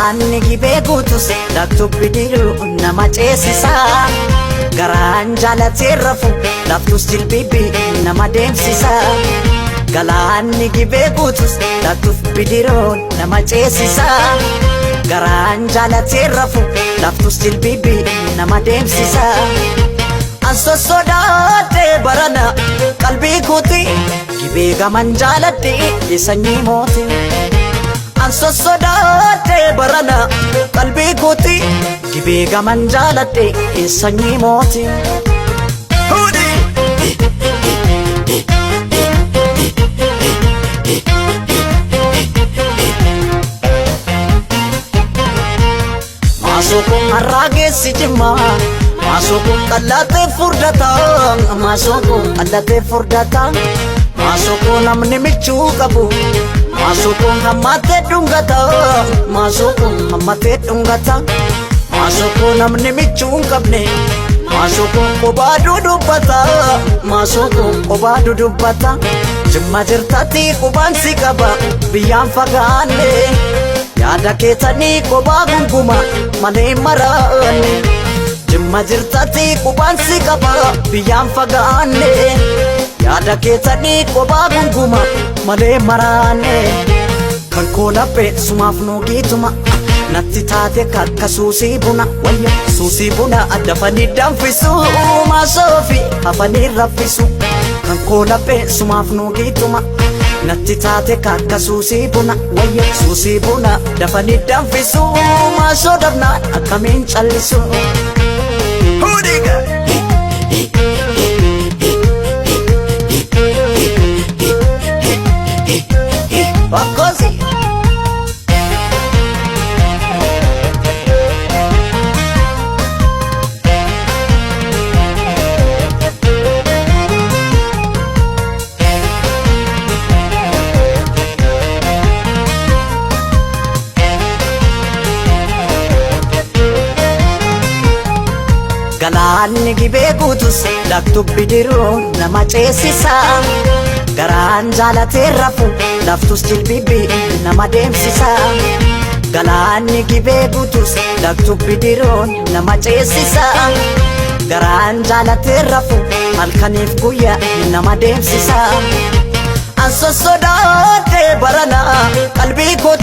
Galaanni gibee guutus laktu bidiruu nama ceesisa. Garaan jaalatee rafu laftus jilbibii nama deemsisa. Galaanni gibee guutus laktu bidiruu nama ceesisa. Garaan jaalatee rafu laftus jilbibii nama deemsisa. Anso sodaatee barana qalbii kooti gibee gaman jaaladhee sanyii mooti. Anso sodaatee barana qalbii kooti gibee gaman jaaladhee sanyii mooti. Maasokon har'aa geessi jimmaa. Maasokon qallatee furdataa. Maasokon qallatee furdataa. Maasokon namni michuu qabu. Maasokon hammatee dhungataa. Maasokon hammatee dhungataa. Maasokon namni michuu hin qabne. Maasokon kophaa dudubbataa. Maasokon kophaa dudubbataa. Jimma jirtatti qubaan si qaba biyyaan fagaanne. Yaada keetanii kophaa gunguma malee maraanne. Jimma jirtatti qubaan si qaba biyyaan fagaanne. Yaada keetanii kophaa gunguma malee maraanne. Kan koo laphee sumaaf nuugiituma natti taate kakka suusii buna. Wayya suusii buna dafanii danfisu maasoofi hafanii raffisu. Kan koo laphee sumaaf nuugiituma natti taate kakka suusii buna. Wayya suusii buna dafanii danfisu maasoo dhabnaan akkamiin callisu. Bakkosi Galaanni gibee guutus laktu bidiruu nama ceesisa. Garaan jaalatee rafu laftus jilbibii nama deemsisa. Galaanni gibee guutus laktu bidiruu nama ceesisa. Garaan jaalatee rafu halkaniif guyyaa nama deemsisa. Anso sodaatee barana qalbii kooti.